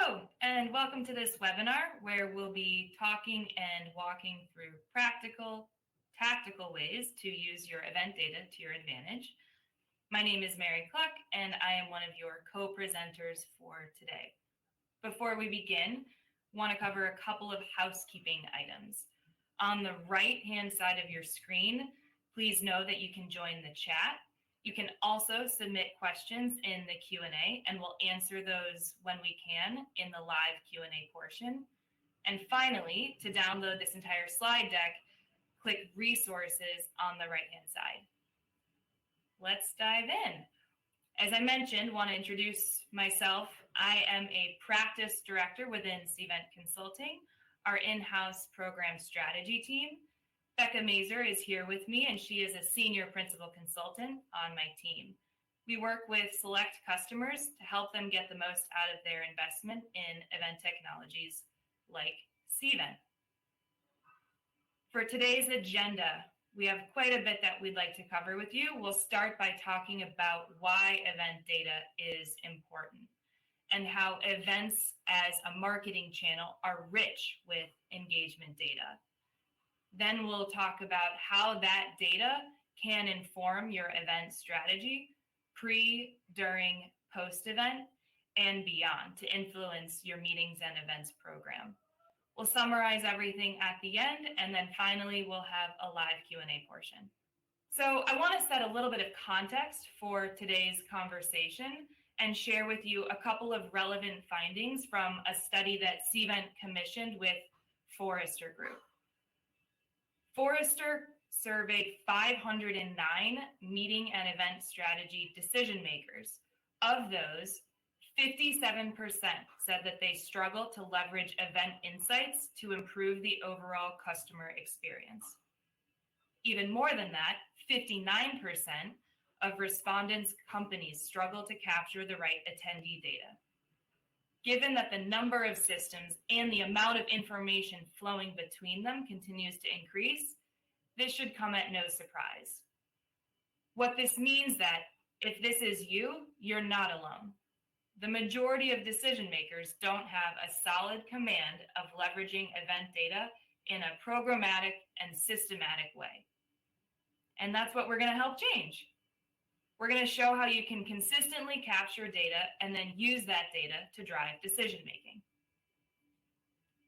Hello, and welcome to this webinar where we'll be talking and walking through practical, tactical ways to use your event data to your advantage. My name is Mary Cluck, and I am one of your co-presenters for today. Before we begin, I want to cover a couple of housekeeping items. On the right-hand side of your screen, please know that you can join the chat. You can also submit questions in the Q&A, and we'll answer those when we can in the live Q&A portion. And finally, to download this entire slide deck, click Resources on the right-hand side. Let's dive in. As I mentioned, want to introduce myself. I am a practice director within Cvent Consulting, our in-house program strategy team. Becca Mazer is here with me, and she is a senior principal consultant on my team. We work with select customers to help them get the most out of their investment in event technologies like Cvent. For today's agenda, we have quite a bit that we'd like to cover with you. We'll start by talking about why event data is important and how events as a marketing channel are rich with engagement data. Then we'll talk about how that data can inform your event strategy pre, during, post-event, and beyond to influence your meetings and events program. We'll summarize everything at the end, and then finally we'll have a live Q&A portion. So I want to set a little bit of context for today's conversation and share with you a couple of relevant findings from a study that Cvent commissioned with Forrester Group. Forrester surveyed 509 meeting and event strategy decision makers. Of those, 57% said that they struggle to leverage event insights to improve the overall customer experience. Even more than that, 59% of respondents' companies struggle to capture the right attendee data. Given that the number of systems and the amount of information flowing between them continues to increase, this should come at no surprise. What this means that if this is you, you're not alone. The majority of decision makers don't have a solid command of leveraging event data in a programmatic and systematic way. And that's what we're going to help change. We're going to show how you can consistently capture data and then use that data to drive decision making.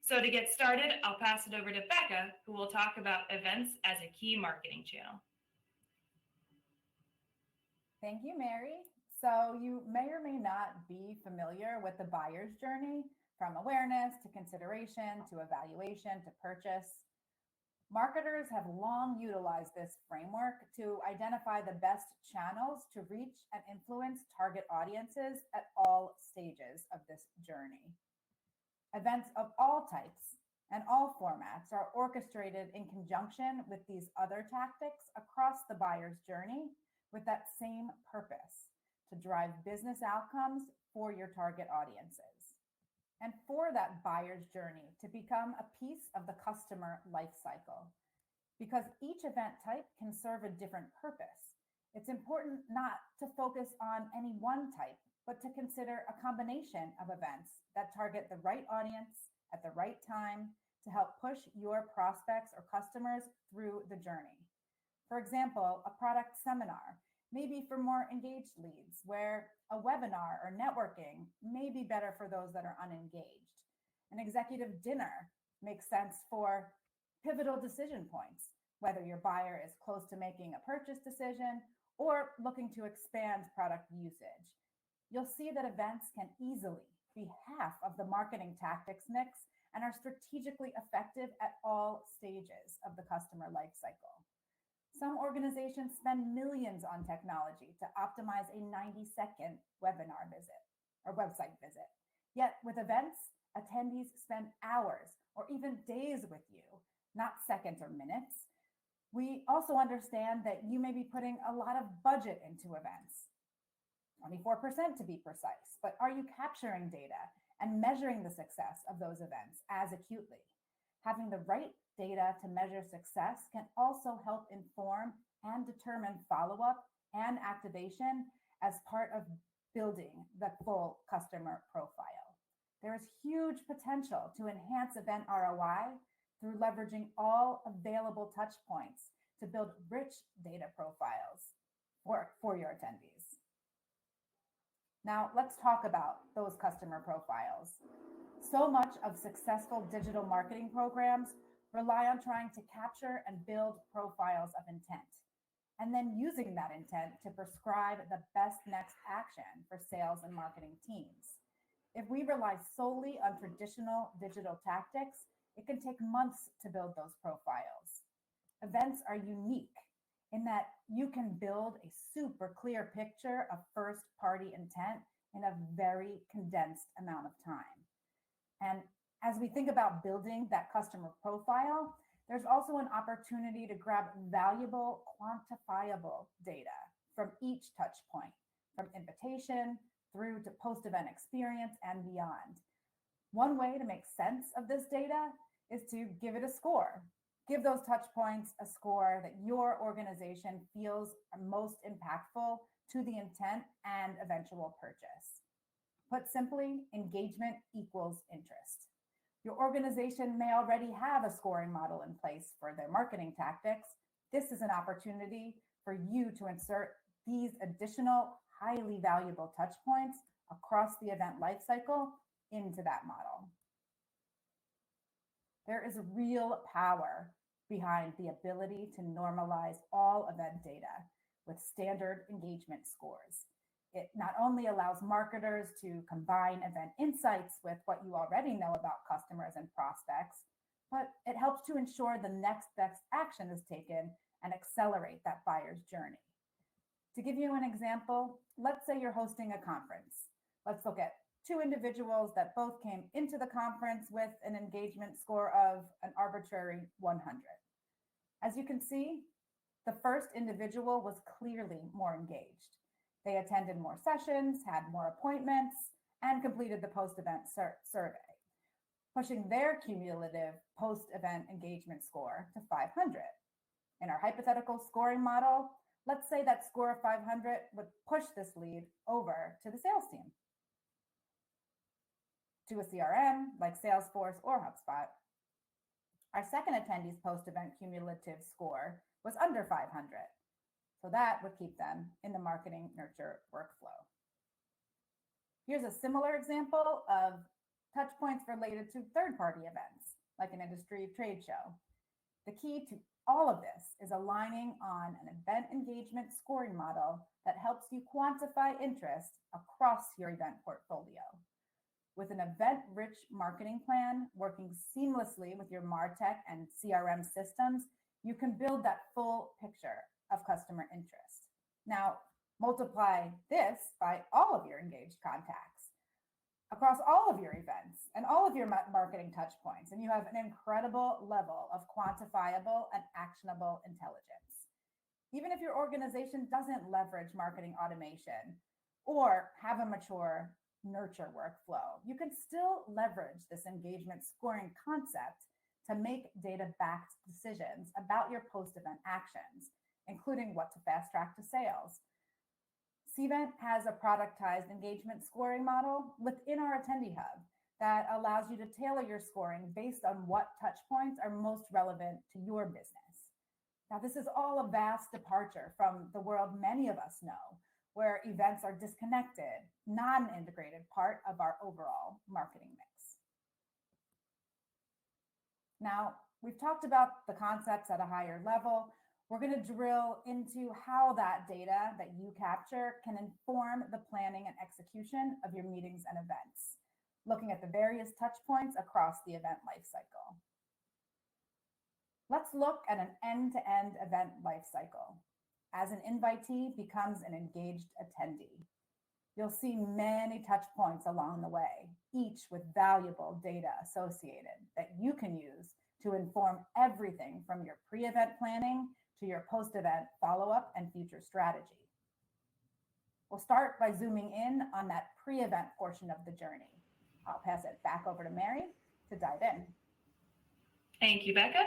So to get started, I'll pass it over to Becca, who will talk about events as a key marketing channel. Thank you, Mary. So you may or may not be familiar with the buyer's journey, from awareness to consideration to evaluation to purchase. Marketers have long utilized this framework to identify the best channels to reach and influence target audiences at all stages of this journey. Events of all types and all formats are orchestrated in conjunction with these other tactics across the buyer's journey with that same purpose: to drive business outcomes for your target audiences. And for that buyer's journey to become a piece of the customer life cycle. Because each event type can serve a different purpose, it's important not to focus on any one type, but to consider a combination of events that target the right audience at the right time to help push your prospects or customers through the journey. For example, a product seminar may be for more engaged leads, where a webinar or networking may be better for those that are unengaged. An executive dinner makes sense for pivotal decision points, whether your buyer is close to making a purchase decision or looking to expand product usage. You'll see that events can easily be half of the marketing tactics mix and are strategically effective at all stages of the customer life cycle. Some organizations spend millions on technology to optimize a 90-second webinar visit or website visit. Yet with events, attendees spend hours or even days with you, not seconds or minutes. We also understand that you may be putting a lot of budget into events, 24% to be precise, but are you capturing data and measuring the success of those events as acutely? Having the right data to measure success can also help inform and determine follow-up and activation as part of building the full customer profile. there is huge potential to enhance event ROI through leveraging all available touch points to build rich data profiles for your attendees. Now, let's talk about those customer profiles. So much of successful digital marketing programs rely on trying to capture and build profiles of intent, and then using that intent to prescribe the best next action for sales and marketing teams. If we rely solely on traditional digital tactics, it can take months to build those profiles. Events are unique in that you can build a super clear picture of first party intent in a very condensed amount of time. And as we think about building that customer profile, there's also an opportunity to grab valuable, quantifiable data from each touch point, from invitation through to post-event experience and beyond. One way to make sense of this data is to give it a score. Give those touch points a score that your organization feels are most impactful to the intent and eventual purchase. Put simply, engagement equals interest. Your organization may already have a scoring model in place for their marketing tactics. This is an opportunity for you to insert these additional highly valuable touch points across the event lifecycle into that model. There is real power behind the ability to normalize all event data with standard engagement scores. It not only allows marketers to combine event insights with what you already know about customers and prospects, but it helps to ensure the next best action is taken and accelerate that buyer's journey. To give you an example, let's say you're hosting a conference. Let's look at two individuals that both came into the conference with an engagement score of an arbitrary 100. As you can see, the first individual was clearly more engaged. They attended more sessions, had more appointments, and completed the post-event survey, pushing their cumulative post-event engagement score to 500. In our hypothetical scoring model, let's say that score of 500 would push this lead over to the sales team, to a CRM like Salesforce or HubSpot. Our second attendee's post-event cumulative score was under 500. So that would keep them in the marketing nurture workflow. Here's a similar example of touch points related to third-party events, like an industry trade show. The key to all of this is aligning on an event engagement scoring model that helps you quantify interest across your event portfolio. With an event-rich marketing plan working seamlessly with your MarTech and CRM systems, you can build that full picture of customer interest. Now, multiply this by all of your engaged contacts across all of your events and all of your marketing touch points, and you have an incredible level of quantifiable and actionable intelligence. Even if your organization doesn't leverage marketing automation or have a mature nurture workflow, you can still leverage this engagement scoring concept to make data-backed decisions about your post-event actions, including what to fast track to sales. Cvent has a productized engagement scoring model within our attendee hub that allows you to tailor your scoring based on what touch points are most relevant to your business. Now, this is all a vast departure from the world many of us know, where events are disconnected, non-integrated part of our overall marketing mix. Now, we've talked about the concepts at a higher level. We're going to drill into how that data that you capture can inform the planning and execution of your meetings and events, looking at the various touch points across the event lifecycle. Let's look at an end-to-end event lifecycle. As an invitee becomes an engaged attendee, you'll see many touch points along the way, each with valuable data associated that you can use to inform everything from your pre-event planning to your post-event follow-up and future strategy. We'll start by zooming in on that pre-event portion of the journey. I'll pass it back over to Mary to dive in. Thank you, Becca.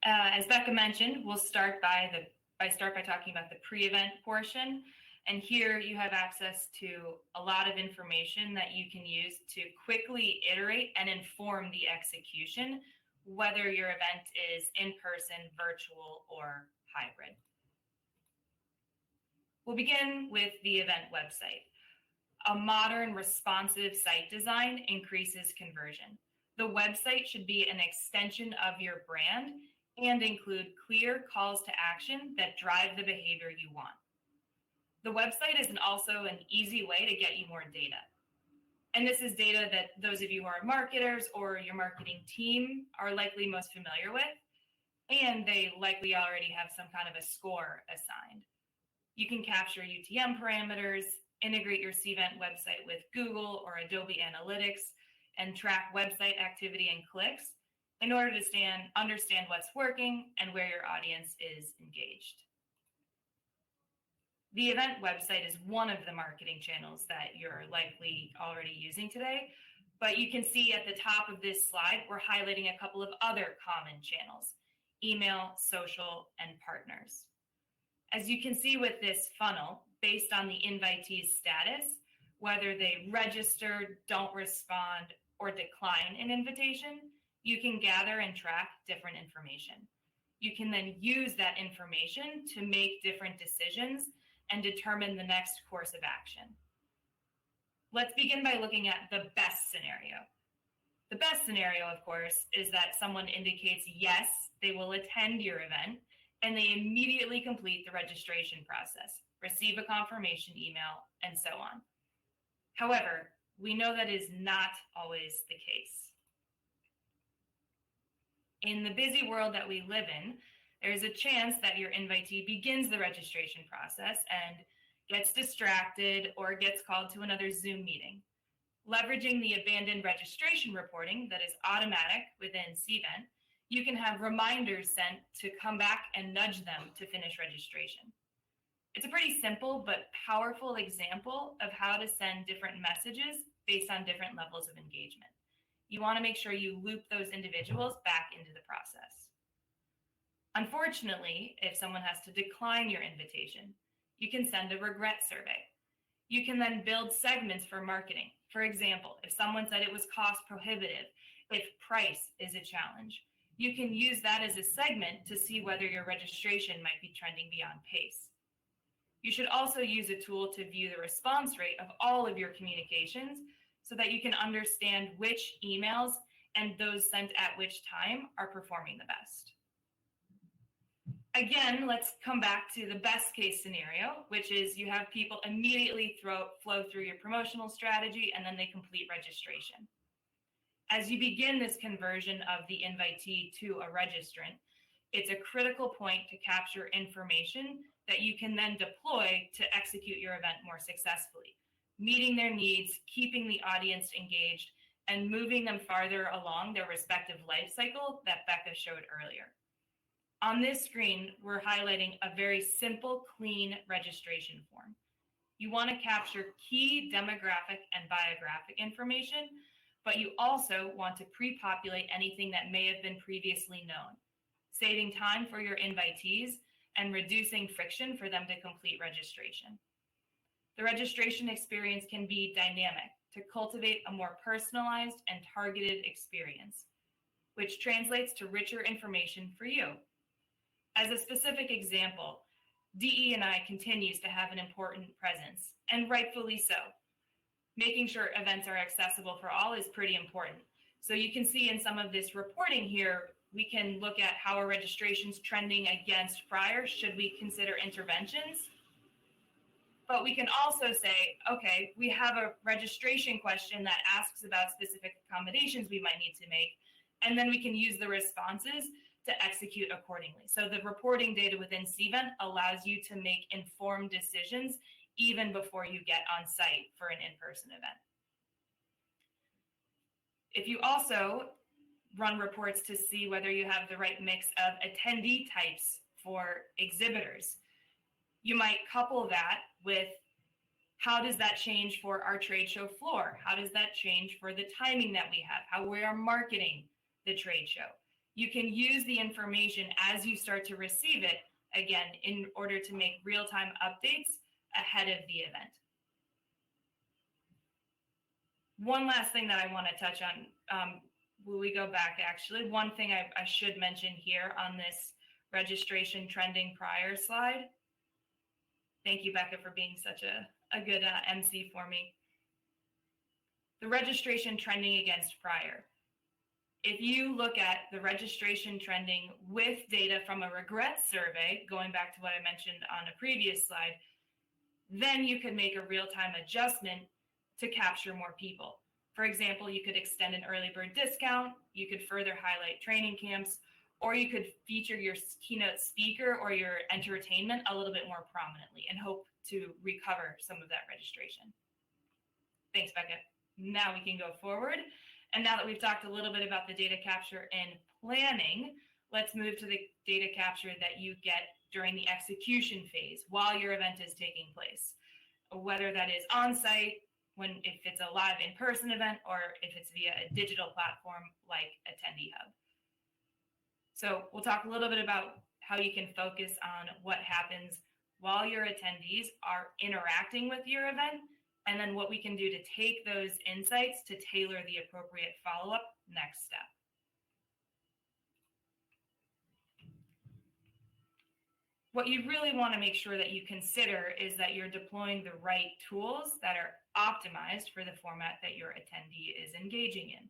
As Becca mentioned, we'll start by talking about the pre-event portion. And here you have access to a lot of information that you can use to quickly iterate and inform the execution, whether your event is in person, virtual, or hybrid. We'll begin with the event website. A modern, responsive site design increases conversion. The website should be an extension of your brand and include clear calls to action that drive the behavior you want. The website is also an easy way to get you more data. And this is data that those of you who are marketers or your marketing team are likely most familiar with, and they likely already have some kind of a score assigned. You can capture UTM parameters, integrate your Cvent website with Google or Adobe Analytics, and track website activity and clicks in order to understand what's working and where your audience is engaged. The event website is one of the marketing channels that you're likely already using today, but you can see at the top of this slide, we're highlighting a couple of other common channels: email, social, and partners. As you can see with this funnel, based on the invitee's status, whether they registered, don't respond, or decline an invitation, you can gather and track different information. You can then use that information to make different decisions and determine the next course of action. Let's begin by looking at the best scenario. The best scenario, of course, is that someone indicates yes, they will attend your event, and they immediately complete the registration process, receive a confirmation email, and so on. However, we know that is not always the case. In the busy world that we live in, there's a chance that your invitee begins the registration process and gets distracted or gets called to another Zoom meeting. Leveraging the abandoned registration reporting that is automatic within Cvent, you can have reminders sent to come back and nudge them to finish registration. It's a pretty simple but powerful example of how to send different messages based on different levels of engagement. You want to make sure you loop those individuals back into the process. Unfortunately, if someone has to decline your invitation, you can send a regret survey. You can then build segments for marketing. For example, if someone said it was cost prohibitive, if price is a challenge, you can use that as a segment to see whether your registration might be trending beyond pace. You should also use a tool to view the response rate of all of your communications so that you can understand which emails and those sent at which time are performing the best. Again, let's come back to the best case scenario, which is you have people immediately flow through your promotional strategy and then they complete registration. As you begin this conversion of the invitee to a registrant, it's a critical point to capture information that you can then deploy to execute your event more successfully, meeting their needs, keeping the audience engaged, and moving them farther along their respective life cycle that Becca showed earlier. On this screen, we're highlighting a very simple, clean registration form. You want to capture key demographic and biographic information, but you also want to pre-populate anything that may have been previously known, saving time for your invitees and reducing friction for them to complete registration. The registration experience can be dynamic to cultivate a more personalized and targeted experience, which translates to richer information for you. As a specific example, DE&I continues to have an important presence, and rightfully so. Making sure events are accessible for all is pretty important. So you can see in some of this reporting here, we can look at how our registration's trending against prior, should we consider interventions? But we can also say, okay, we have a registration question that asks about specific accommodations we might need to make, and then we can use the responses to execute accordingly. So the reporting data within Cvent allows you to make informed decisions even before you get on site for an in-person event. If you also run reports to see whether you have the right mix of attendee types for exhibitors, you might couple that with how does that change for our trade show floor? How does that change for the timing that we have, how we are marketing the trade show? You can use the information as you start to receive it, again, in order to make real-time updates ahead of the event. One last thing that I want to touch on, will we go back actually? One thing I should mention here on this registration trending prior slide. Thank you, Becca, for being such a good MC for me. The registration trending against prior. If you look at the registration trending with data from a regret survey, going back to what I mentioned on a previous slide, then you could make a real-time adjustment to capture more people. For example, you could extend an early bird discount, you could further highlight training camps, or you could feature your keynote speaker or your entertainment a little bit more prominently and hope to recover some of that registration. Thanks, Becca. Now we can go forward. And now that we've talked a little bit about the data capture and planning, let's move to the data capture that you get during the execution phase while your event is taking place, whether that is on-site, if it's a live in-person event, or if it's via a digital platform like Attendee Hub. So we'll talk a little bit about how you can focus on what happens while your attendees are interacting with your event, and then what we can do to take those insights to tailor the appropriate follow-up next step. What you really want to make sure that you consider is that you're deploying the right tools that are optimized for the format that your attendee is engaging in.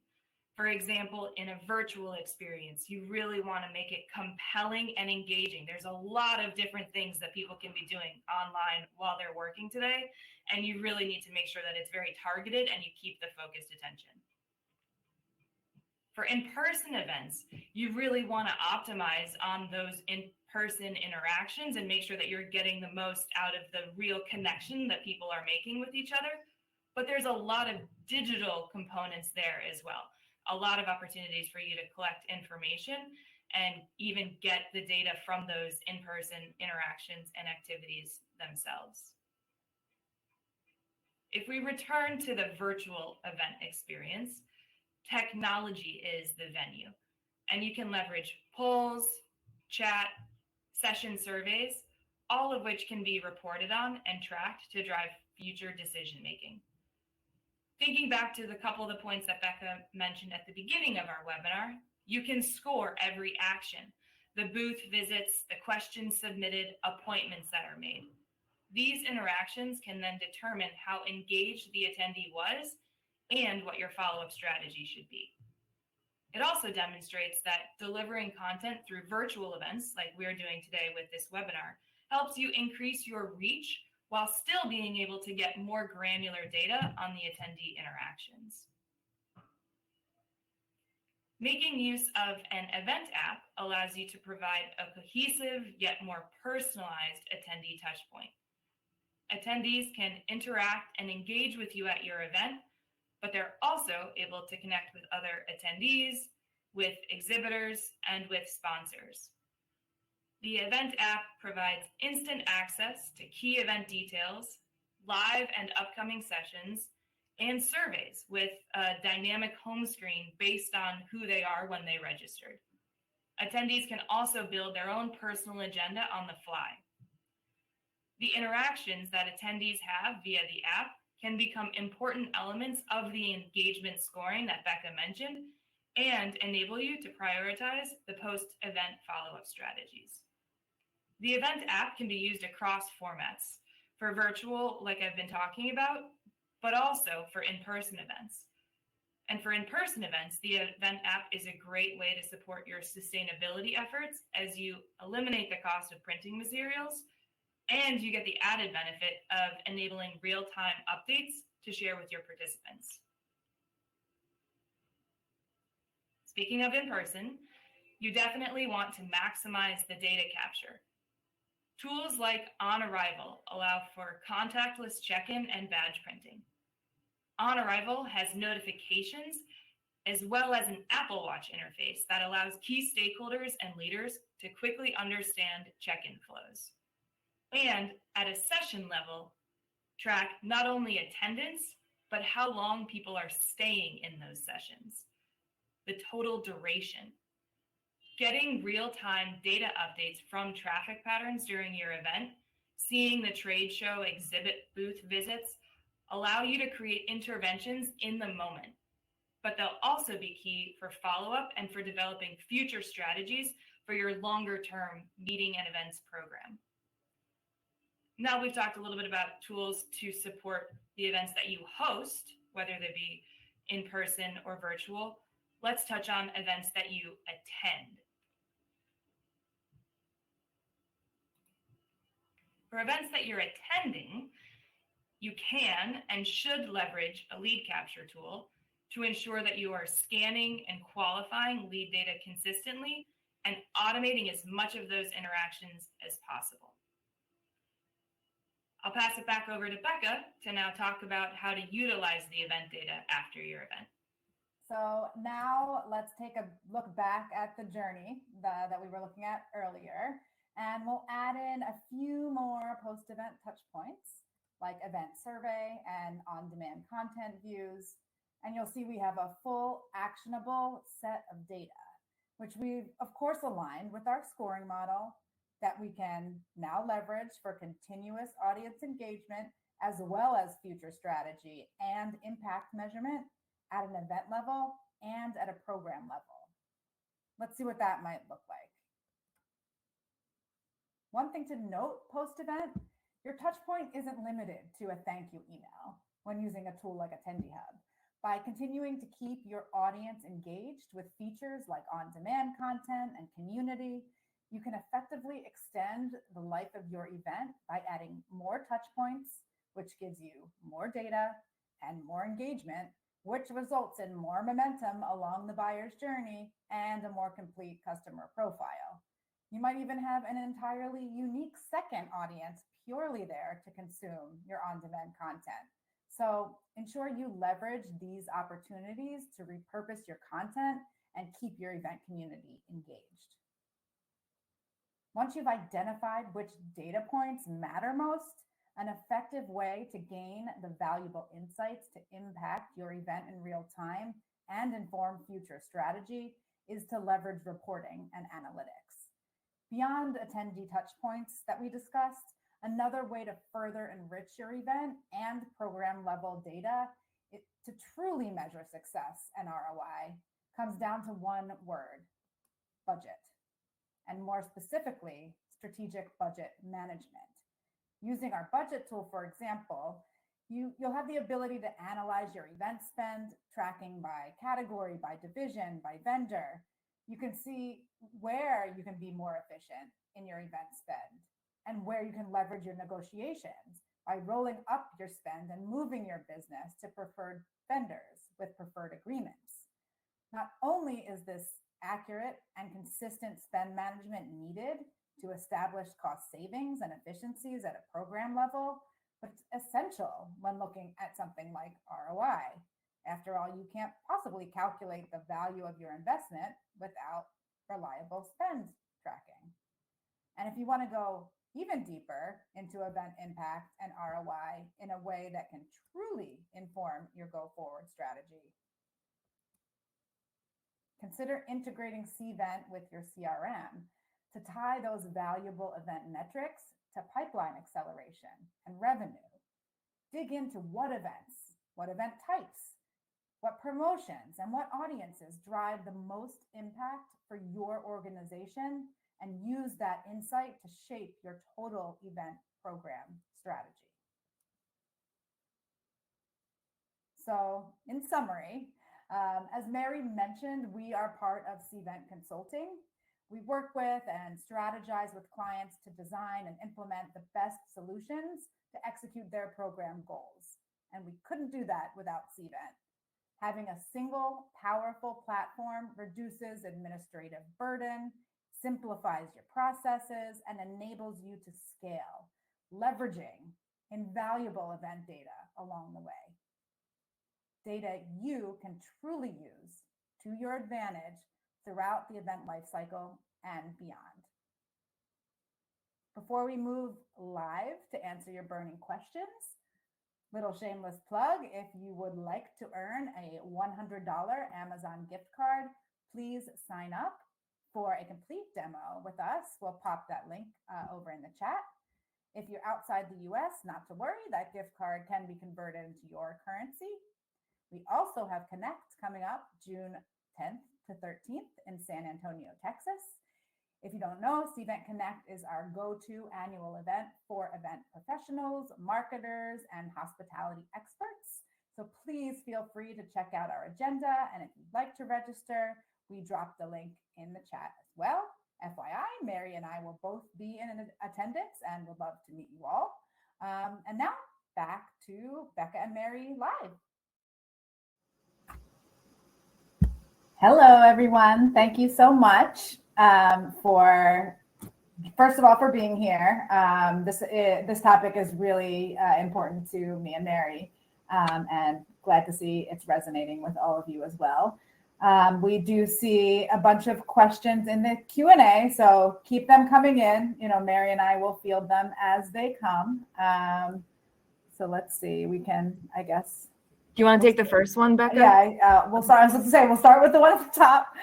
For example, in a virtual experience, you really want to make it compelling and engaging. There's a lot of different things that people can be doing online while they're working today, and you really need to make sure that it's very targeted and you keep the focused attention. For in-person events, you really want to optimize on those in-person interactions and make sure that you're getting the most out of the real connection that people are making with each other. But there's a lot of digital components there as well. A lot of opportunities for you to collect information and even get the data from those in-person interactions and activities themselves. If we return to the virtual event experience, technology is the venue, and you can leverage polls, chat, session surveys, all of which can be reported on and tracked to drive future decision-making. Thinking back to the couple of the points that Becca mentioned at the beginning of our webinar, you can score every action, the booth visits, the questions submitted, appointments that are made. These interactions can then determine how engaged the attendee was and what your follow-up strategy should be. It also demonstrates that delivering content through virtual events, like we're doing today with this webinar, helps you increase your reach while still being able to get more granular data on the attendee interactions. Making use of an event app allows you to provide a cohesive yet more personalized attendee touchpoint. Attendees can interact and engage with you at your event, but they're also able to connect with other attendees, with exhibitors, and with sponsors. The event app provides instant access to key event details, live and upcoming sessions, and surveys with a dynamic home screen based on who they are when they registered. Attendees can also build their own personal agenda on the fly. The interactions that attendees have via the app can become important elements of the engagement scoring that Becca mentioned and enable you to prioritize the post-event follow-up strategies. The event app can be used across formats, for virtual, like I've been talking about, but also for in-person events. And for in-person events, the event app is a great way to support your sustainability efforts as you eliminate the cost of printing materials, and you get the added benefit of enabling real-time updates to share with your participants. Speaking of in-person, you definitely want to maximize the data capture. Tools like On Arrival allow for contactless check-in and badge printing. On Arrival has notifications as well as an Apple Watch interface that allows key stakeholders and leaders to quickly understand check-in flows. And at a session level, track not only attendance, but how long people are staying in those sessions, the total duration. Getting real-time data updates from traffic patterns during your event seeing the trade show exhibit booth visits allow you to create interventions in the moment, but they'll also be key for follow-up and for developing future strategies for your longer-term meeting and events program. Now we've talked a little bit about tools to support the events that you host, whether they be in person or virtual. Let's touch on events that you attend. For events that you're attending, you can and should leverage a lead capture tool to ensure that you are scanning and qualifying lead data consistently and automating as much of those interactions as possible. I'll pass it back over to Becca to now talk about how to utilize the event data after your event. So now let's take a look back at the journey that we were looking at earlier, and we'll add in a few more post-event touch points like event survey and on-demand content views. And you'll see we have a full actionable set of data, which we've of course aligned with our scoring model that we can now leverage for continuous audience engagement, as well as future strategy and impact measurement at an event level and at a program level. Let's see what that might look like. One thing to note post-event, your touch point isn't limited to a thank you email when using a tool like Attendee Hub. By continuing to keep your audience engaged with features like on-demand content and community, you can effectively extend the life of your event by adding more touch points, which gives you more data and more engagement, which results in more momentum along the buyer's journey and a more complete customer profile. You might even have an entirely unique second audience purely there to consume your on-demand content. So ensure you leverage these opportunities to repurpose your content and keep your event community engaged. Once you've identified which data points matter most, an effective way to gain the valuable insights to impact your event in real time and inform future strategy is to leverage reporting and analytics. Beyond attendee touch points that we discussed, another way to further enrich your event and program level data to truly measure success and ROI comes down to one word: budget. And more specifically, strategic budget management. Using our budget tool, for example, you'll have the ability to analyze your event spend, tracking by category, by division, by vendor. You can see where you can be more efficient in your event spend and where you can leverage your negotiations by rolling up your spend and moving your business to preferred vendors with preferred agreements. Not only is this accurate and consistent spend management needed to establish cost savings and efficiencies at a program level, but it's essential when looking at something like ROI. After all, you can't possibly calculate the value of your investment without reliable spend tracking. And if you want to go even deeper into event impact and ROI in a way that can truly inform your go-forward strategy, consider integrating Cvent with your CRM to tie those valuable event metrics to pipeline acceleration and revenue. Dig into what events, what event types, what promotions, and what audiences drive the most impact for your organization, and use that insight to shape your total event program strategy. So, in summary, as Mary mentioned, we are part of Cvent Consulting. We work with and strategize with clients to design and implement the best solutions to execute their program goals. And we couldn't do that without Cvent. Having a single, powerful platform reduces administrative burden, simplifies your processes, and enables you to scale, leveraging invaluable event data along the way. Data you can truly use to your advantage throughout the event lifecycle and beyond. Before we move live to answer your burning questions, little shameless plug, if you would like to earn a $100 Amazon gift card, please sign up for a complete demo with us. We'll pop that link over in the chat. If you're outside the US, not to worry, that gift card can be converted into your currency. We also have Connect coming up June 10th to 13th in San Antonio, Texas. If you don't know, Cvent Connect is our go-to annual event for event professionals, marketers, and hospitality experts. So please feel free to check out our agenda. And if you'd like to register, we dropped the link in the chat as well. FYI, Mary and I will both be in attendance and would love to meet you all. And now back to Becca and Mary live. Hello, everyone. Thank you so much first of all, for being here. This topic is really important to me and Mary, and glad to see it's resonating with all of you as well. We do see a bunch of questions in the Q&A, so keep them coming in. Mary and I will field them as they come. So let's see, we can, I guess. Do you want to take the first one, Becca? Yeah, we'll start with the one at the top.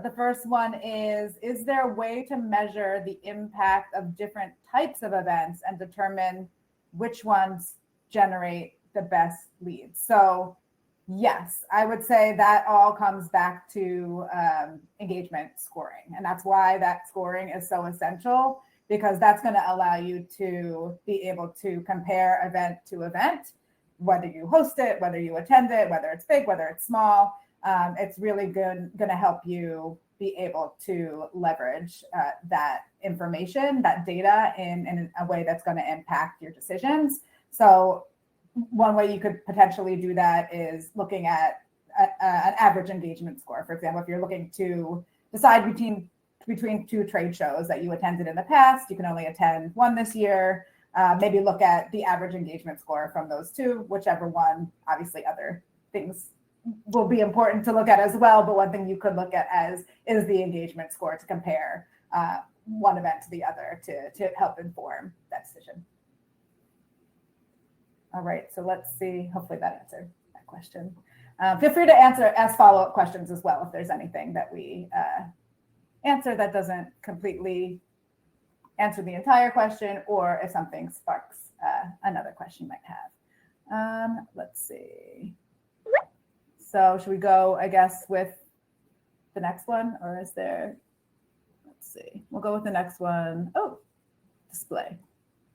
The first one is there a way to measure the impact of different types of events and determine which ones generate the best leads? So yes, I would say that all comes back to engagement scoring. And that's why that scoring is so essential, because that's going to allow you to be able to compare event to event, whether you host it, whether you attend it, whether it's big, whether it's small. It's really going to help you be able to leverage that information, that data in a way that's going to impact your decisions. So one way you could potentially do that is looking at an average engagement score. For example, if you're looking to decide between two trade shows that you attended in the past, you can only attend one this year. Maybe look at the average engagement score from those two, whichever one. Obviously, other things will be important to look at as well, but one thing you could look at is the engagement score to compare one event to the other to help inform that decision. All right, so let's see. Hopefully that answered that question. Feel free to ask follow-up questions as well if there's anything that we answer that doesn't completely answer the entire question, or if something sparks another question you might have. Let's see. So should we go, I guess, with the next one, or is there, let's see. We'll go with the next one. Oh, display.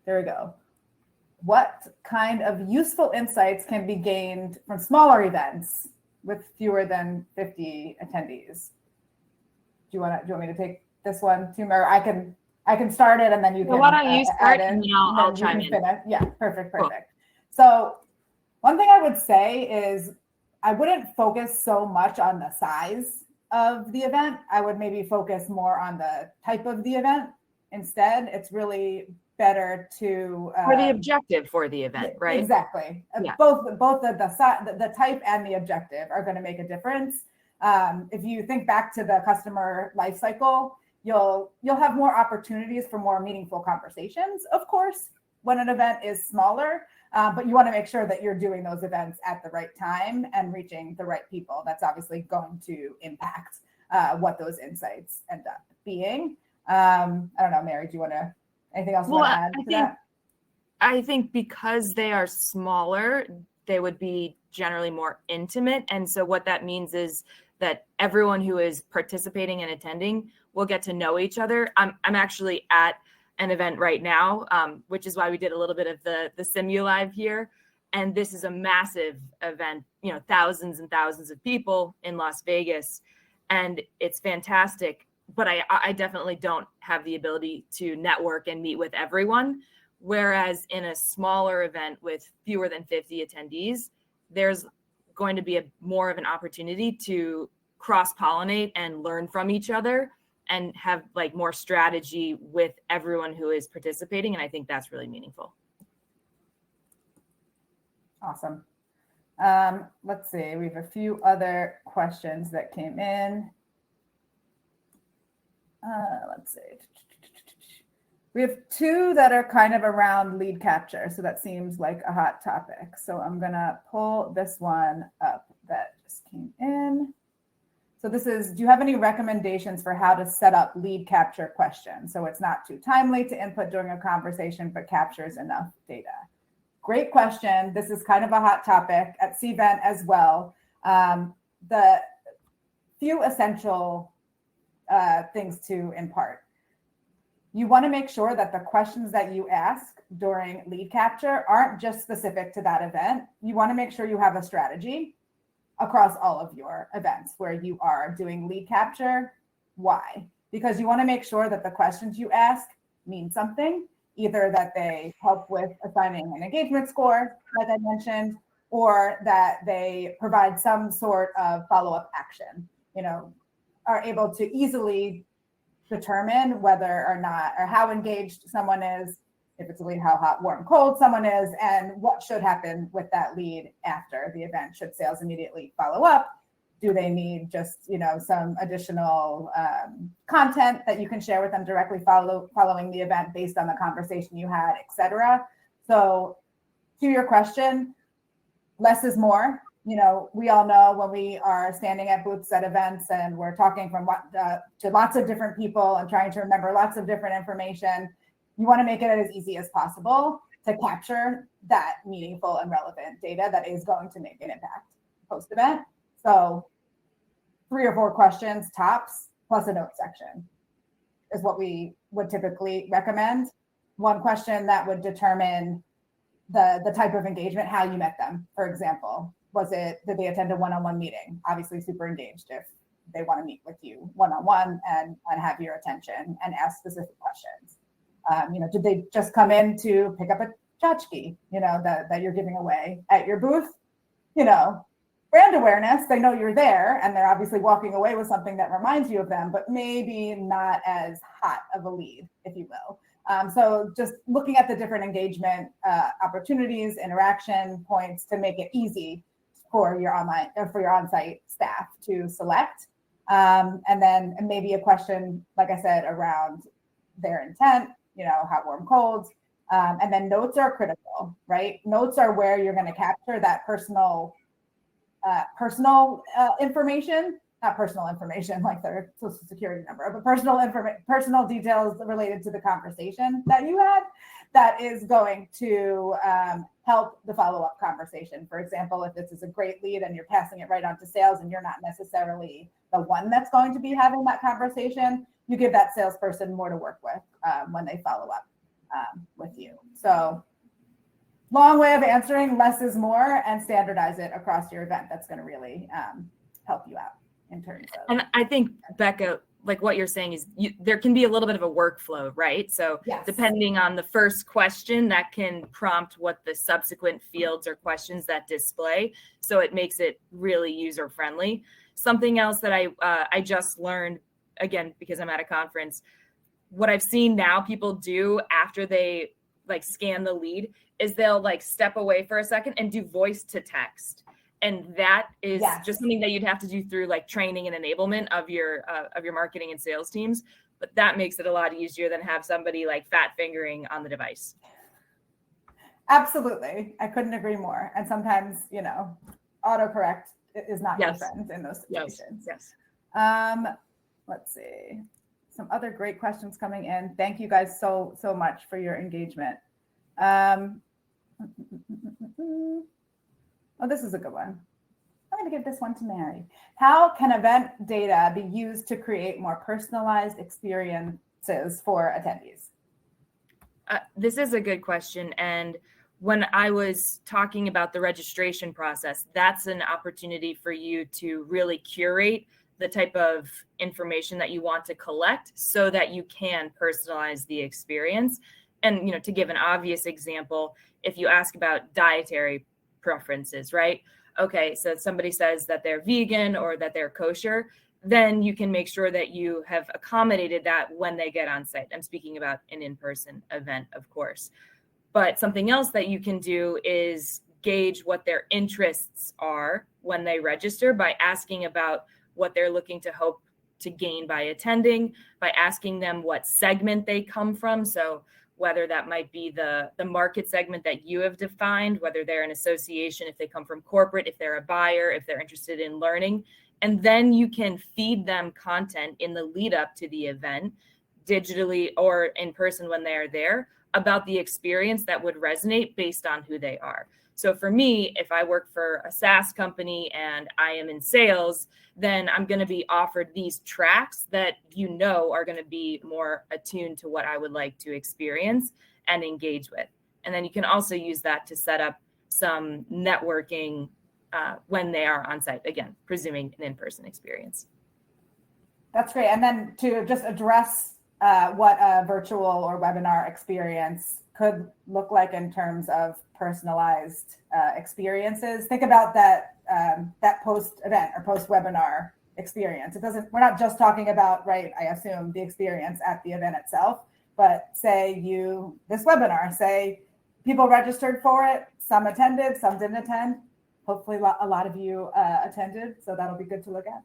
There we go. What kind of useful insights can be gained from smaller events with fewer than 50 attendees? Do you want me to take this one too, Mary? I can start it, and then you can. Well, why don't you start, and then I'll chime in. Yeah, perfect. Cool. So one thing I would say is I wouldn't focus so much on the size of the event. I would maybe focus more on the type of the event instead. It's really better to for the objective for the event, right? Exactly. Yeah. Both the type and the objective are going to make a difference. If you think back to the customer life cycle, you'll have more opportunities for more meaningful conversations, of course, when an event is smaller, but you want to make sure that you're doing those events at the right time and reaching the right people. That's obviously going to impact what those insights end up being. I don't know, Mary, do you want to, anything else you want to add to that? I think because they are smaller, they would be generally more intimate. And so what that means is that everyone who is participating and attending will get to know each other. I'm actually at an event right now, which is why we did a little bit of the Simulive here. And this is a massive event, thousands and thousands of people in Las Vegas. And it's fantastic. But I definitely don't have the ability to network and meet with everyone. Whereas in a smaller event with fewer than 50 attendees, there's going to be more of an opportunity to cross-pollinate and learn from each other and have more strategy with everyone who is participating. And I think that's really meaningful. Awesome. Let's see. We have a few other questions that came in. Let's see. We have two that are kind of around lead capture. So that seems like a hot topic. So I'm going to pull this one up that just came in. So this is, do you have any recommendations for how to set up lead capture questions so it's not too timely to input during a conversation, but captures enough data? Great question. This is kind of a hot topic at Cvent as well. The few essential things to impart. You want to make sure that the questions that you ask during lead capture aren't just specific to that event. You want to make sure you have a strategy across all of your events where you are doing lead capture. Why? Because you want to make sure that the questions you ask mean something, either that they help with assigning an engagement score, like I mentioned, or that they provide some sort of follow-up action, are able to easily determine whether or not, or how engaged someone is, if it's a lead, how hot, warm, cold someone is, and what should happen with that lead after the event. Should sales immediately follow up? Do they need just, some additional content that you can share with them directly following the event based on the conversation you had, et cetera? So to your question, less is more. We all know when we are standing at booths at events and we're talking to lots of different people and trying to remember lots of different information, you want to make it as easy as possible to capture that meaningful and relevant data that is going to make an impact post-event. So 3 or 4 questions tops, plus a note section is what we would typically recommend. 1 question that would determine the type of engagement, how you met them, for example. Did they attend a one-on-one meeting? Obviously super engaged if they want to meet with you one-on-one and have your attention and ask specific questions. Did they just come in to pick up a tchotchke, that you're giving away at your booth? Brand awareness, they know you're there and they're obviously walking away with something that reminds you of them, but maybe not as hot of a lead, if you will. So just looking at the different engagement opportunities, interaction points to make it easy for your on-site staff to select. And then maybe a question, like I said, around their intent, hot, warm, cold. And then notes are critical, right? Notes are where you're going to capture that personal information, not personal information like their social security number, but personal details related to the conversation that you had that is going to help the follow-up conversation. For example, if this is a great lead and you're passing it right on to sales and you're not necessarily the one that's going to be having that conversation, you give that salesperson more to work with when they follow up with you. So long way of answering, less is more, and standardize it across your event. That's going to really help you out in terms of. And I think, Becca, like what you're saying is there can be a little bit of a workflow, right? So Yes. Depending on the first question, that can prompt what the subsequent fields or questions that display. So it makes it really user friendly. Something else that I just learned, again, because I'm at a conference, what I've seen now people do after they scan the lead is they'll step away for a second and do voice to text. And that is just something that you'd have to do through training and enablement of your marketing and sales teams. But that makes it a lot easier than have somebody fat fingering on the device. Absolutely. I couldn't agree more. And sometimes, autocorrect is not your friend in those situations. Yes. Let's see. Some other great questions coming in. Thank you guys so much for your engagement. Oh, this is a good one. I'm going to give this one to Mary. How can event data be used to create more personalized experiences for attendees? This is a good question. And when I was talking about the registration process, that's an opportunity for you to really curate the type of information that you want to collect so that you can personalize the experience. And, to give an obvious example, if you ask about dietary preferences, right? Okay, so somebody says that they're vegan or that they're kosher, then you can make sure that you have accommodated that when they get on site. I'm speaking about an in-person event, of course. But something else that you can do is gauge what their interests are when they register by asking about what they're looking to hope to gain by attending, by asking them what segment they come from. So whether that might be the market segment that you have defined, whether they're an association, if they come from corporate, if they're a buyer, if they're interested in learning, And then you can feed them content in the lead up to the event, digitally or in person when they are there, about the experience that would resonate based on who they are. So for me, if I work for a SaaS company and I am in sales, then I'm going to be offered these tracks that are going to be more attuned to what I would like to experience and engage with. And then you can also use that to set up some networking when they are on site, again, presuming an in-person experience. That's great. And then to just address what a virtual or webinar experience could look like in terms of personalized experiences, think about that post-event or post-webinar experience. We're not just talking about, right, I assume, the experience at the event itself, but say this webinar, say people registered for it, some attended, some didn't attend. Hopefully a lot of you attended, so that'll be good to look at.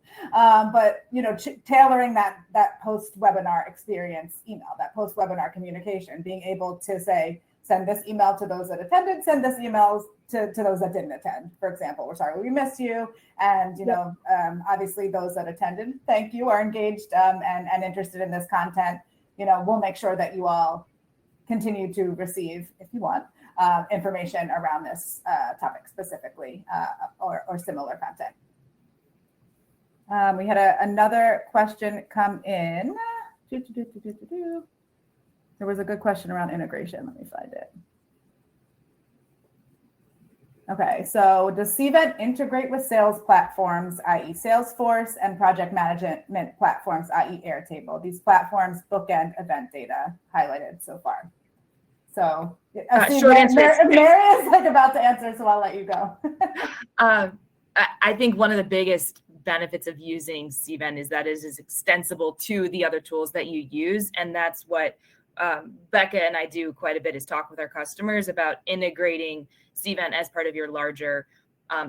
But tailoring that post-webinar experience email, that post-webinar communication, being able to say, send this email to those that attended, send this email to those that didn't attend. For example, we're sorry we missed you, and obviously those that attended, thank you, are engaged and interested in this content. We'll make sure that you all continue to receive, if you want, information around this topic specifically or similar content. We had another question come in. There was a good question around integration. Let me find it. Okay, so does Cvent integrate with sales platforms, i.e. Salesforce, and project management platforms, i.e. Airtable? These platforms bookend event data highlighted so far. So short answer Mary is about to answer, so I'll let you go. I think one of the biggest benefits of using Cvent is that it is extensible to the other tools that you use. And that's what Becca and I do quite a bit, is talk with our customers about integrating Cvent as part of your larger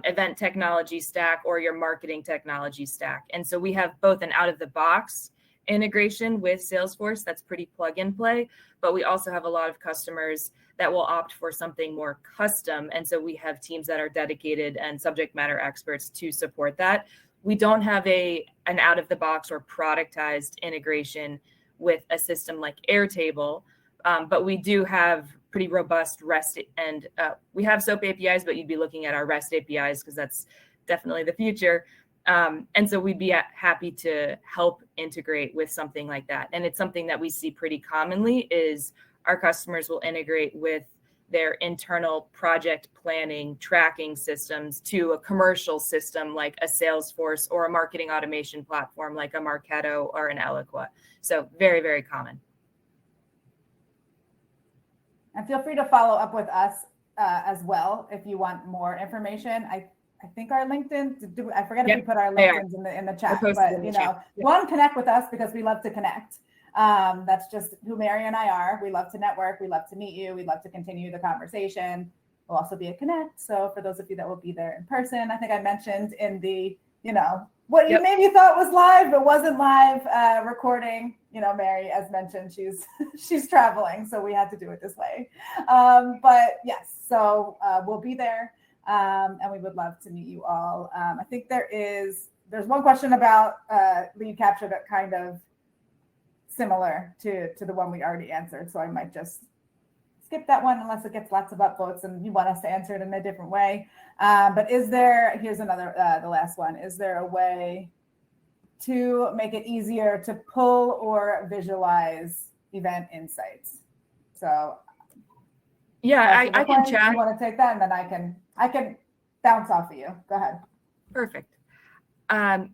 event technology stack or your marketing technology stack. And so we have both an out-of-the-box integration with Salesforce that's pretty plug and play, but we also have a lot of customers that will opt for something more custom. And so we have teams that are dedicated and subject matter experts to support that. We don't have an out-of-the-box or productized integration with a system like Airtable, but we do have pretty robust REST, and we have SOAP APIs, but you'd be looking at our REST APIs because that's definitely the future. And so we'd be happy to help integrate with something like that. And it's something that we see pretty commonly is our customers will integrate with their internal project planning tracking systems to a commercial system like a Salesforce or a marketing automation platform like a Marketo or an Eloqua. So very, very common. And feel free to follow up with us as well if you want more information. I think our LinkedIn, I forget if we put our LinkedIns in the chat, but connect with us because we love to connect. That's just who Mary and I are. We love to network. We love to meet you. We love to continue the conversation. We'll also be a connect. So for those of you that will be there in person, I think I mentioned in the, what you maybe thought was live, but wasn't live recording. Mary, as mentioned, she's traveling, so we had to do it this way. But yes, so we'll be there. And we would love to meet you all. I think there's one question about lead capture that kind of similar to the one we already answered. So I might just skip that one unless it gets lots of upvotes and you want us to answer it in a different way. But here's another, the last one. Is there a way to make it easier to pull or visualize event insights? So yeah, I can chat. You want to take that, and then I can bounce off of you. Go ahead. Perfect.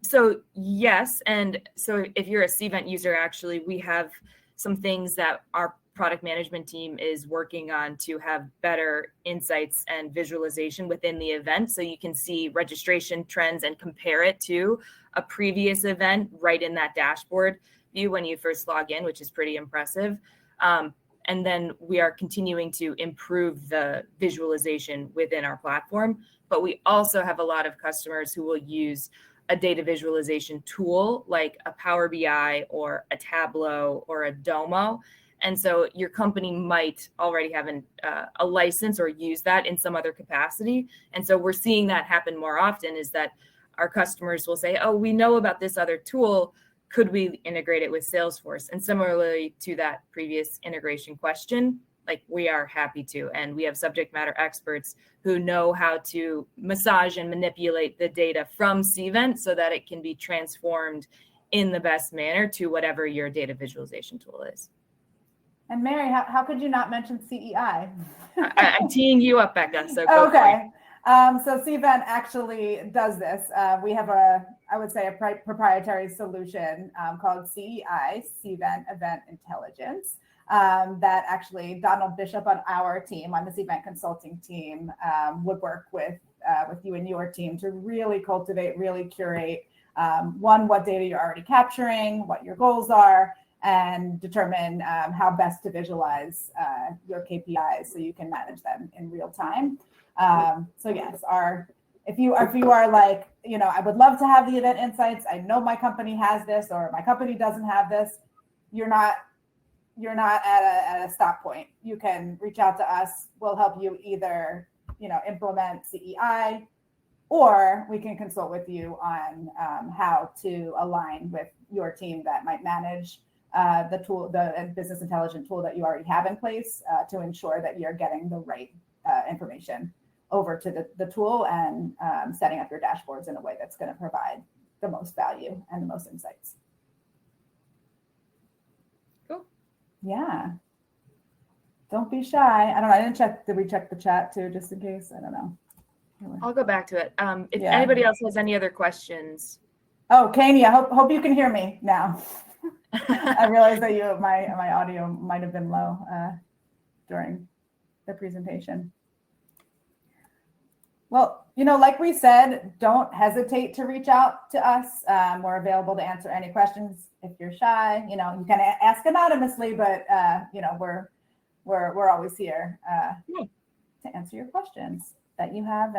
So yes, and so if you're a Cvent user, actually, we have some things that our product management team is working on to have better insights and visualization within the event, so you can see registration trends and compare it to a previous event right in that dashboard view when you first log in, which is pretty impressive. And then we are continuing to improve the visualization within our platform. But we also have a lot of customers who will use a data visualization tool like a Power BI or a Tableau or a Domo. And so your company might already have a license or use that in some other capacity. And so we're seeing that happen more often, is that our customers will say, oh, we know about this other tool. Could we integrate it with Salesforce? And similarly to that previous integration question, like we are happy to, and we have subject matter experts who know how to massage and manipulate the data from Cvent so that it can be transformed in the best manner to whatever your data visualization tool is. And Mary, how could you not mention CEI? I'm teeing you up, Becca. So go okay. So Cvent actually does this. We have I would say, a proprietary solution called CEI, Cvent Event Intelligence, that actually Donald Bishop on our team, on the Cvent consulting team, would work with you and your team to really cultivate, really curate, what data you're already capturing, what your goals are, and determine how best to visualize your KPIs so you can manage them in real time. So yes, if you are like, I would love to have the event insights. I know my company has this, or my company doesn't have this. You're not at a stop point. You can reach out to us. We'll help you either, implement CEI, or we can consult with you on how to align with your team that might manage the tool, the business intelligence tool that you already have in place to ensure that you're getting the right information over to the tool and setting up your dashboards in a way that's going to provide the most value and the most insights. Cool. Yeah. Don't be shy. I don't know. I didn't check. Did we check the chat too, just in case? I don't know. I'll go back to it. If anybody else has any other questions. Oh, Kania, hope you can hear me now. I realized that my audio might have been low during the presentation. Well, like we said, don't hesitate to reach out to us. We're available to answer any questions. If you're shy, you can ask anonymously, but we're always here to answer your questions that you have.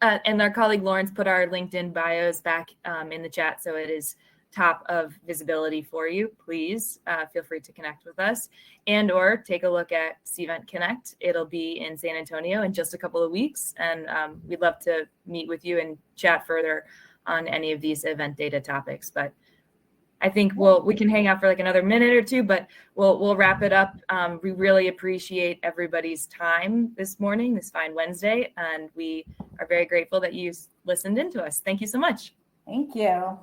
And our colleague Lawrence put our LinkedIn bios back in the chat, so it is top of visibility for you. Please feel free to connect with us or take a look at Cvent Connect. It'll be in San Antonio in just a couple of weeks, and we'd love to meet with you and chat further on any of these event data topics. But I think we can hang out for like another minute or two, but we'll wrap it up. We really appreciate everybody's time this morning, this fine Wednesday, and we are very grateful that you listened in to us. Thank you so much. Thank you.